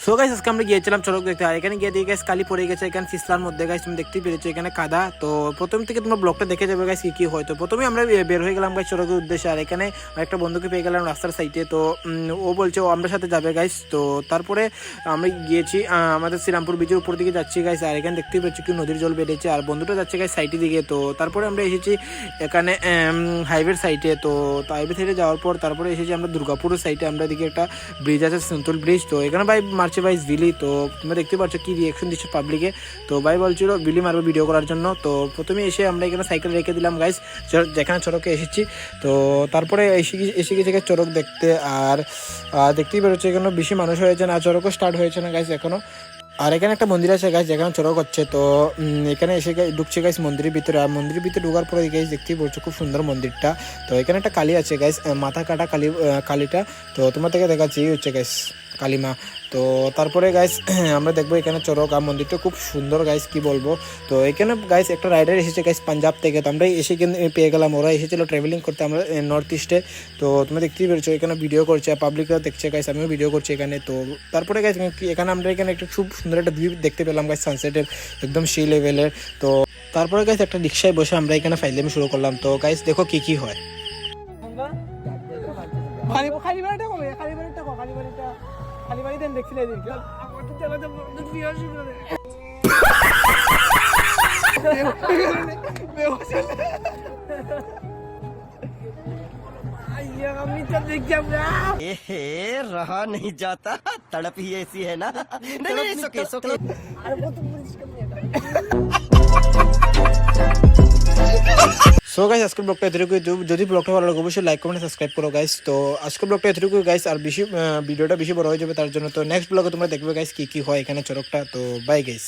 So guys আজকে আমরা গিয়েছিলাম চড়ক দেখতে, আর এখানে গিয়ে দিয়ে গাইস কালি পড়ে গেছে এখানে ফিসলার মধ্যে। গাইস তুমি দেখতেই পেরেছো এখানে কাদা। তো প্রথম থেকে তোমরা ব্লগটা দেখে যাবে গাইস কি কি হয়। তো প্রথমে আমরা বের হয়ে গেলাম গাইস চড়কের উদ্দেশ্যে, আর এখানে একটা বন্ধুকে পেয়ে গেলাম রাস্তার সাইডে। তো ও বলছে ও আমরা সাথে যাবে গাইস। তো তারপরে আমরা গিয়েছি আমাদের শ্রীরামপুর ব্রিজের উপর দিকে যাচ্ছি গাইস, আর এখানে দেখতেই পাচ্ছি কি নদীর জল বেড়েছে, আর বন্ধুটা যাচ্ছে গাইস সাইডের দিকে। তো তারপরে আমরা এসেছি এখানে হাইওয়ের সাইডে। তো হাইওয়ে সাইডে যাওয়ার পর তারপরে এসেছি আমরা দুর্গাপুর সাইডে। আমরা এদিকে একটা ব্রিজ আছে সেন্ট্রাল ব্রিজ। তো এখানে ভাই মারছে ভাই বিলি। তো তোমরা দেখতে পাচ্ছ কি রিয়াকশন দিচ্ছে পাবলিকে। তো ভাই বলছিল বিলি মারবে ভিডিও করার জন্য। তো প্রথমে এসে আমরা এখানে সাইকেল রেখে দিলাম গাইস যেখানে চড়কে এসেছি। তো তারপরে এসে গেছে চড়ক দেখতে, আর দেখতেই বেরোচ্ছে এখানে বেশি মানুষ হয়েছে না, চড়কও স্টার্ট হয়েছে না গাইস এখনো। আর এখানে একটা মন্দির আছে গাইস যেখানে চড়ক হচ্ছে। তো এখানে এসে ঢুকছে গাইস মন্দিরের ভিতরে, আর মন্দিরের ভিতরে ঢোকার পরে গাইস দেখতেই বলছো খুব সুন্দর মন্দিরটা। তো এখানে একটা কালী আছে গাইস, মাথা কাটা কালীটা। তো তোমার থেকে দেখাচ্ছি হচ্ছে গাইস কালীমা। তো তারপরে গাইস আমরা দেখবো এখানে চড়ক, আর মন্দিরটা খুব সুন্দর গাইস কি বলবো। তো এখানে গাইস একটা রাইডার এসেছে গাইস পাঞ্জাব থেকে। তো আমরা এসে পেয়ে গেলাম, ওরা এসেছিলো ট্রাভেলিং করতে আমরা নর্থ ইস্টে। তো তুমি দেখতেই পেরেছো এখানে ভিডিও করছে, পাবলিকরা দেখছে গাইস, আমিও ভিডিও করছি এখানে। তো তারপরে গাইস এখানে আমরা এখানে একটা খুব সুন্দর একটা ভিউ দেখতে পেলাম গাইস সানসেটের, একদম সেই লেভেলের। তো তারপরে গাইস একটা রিক্সায় বসে আমরা এখানে ফাইলামি শুরু করলাম। তো গাইস দেখো কি কি হয়। रहा नहीं जाता, तड़प ही ऐसी है ना। नहीं नहीं सोके सोके। সো গাইস আজকের ব্লগটা এতটুকু। যদি ব্লগটা ভালো লাগে অবশ্যই লাইক কমেন্ট সাবস্ক্রাইব করো গাইস। তো আজকের ব্লগটা এতটুকু গাইস, আর বেশি ভিডিওটা বেশি বড় হয়ে যাবে তার জন্য। তো নেক্সট ব্লগে তোমরা দেখবে গাইস কি কি হয় এখানে চড়কটা। তো বাই গাইস।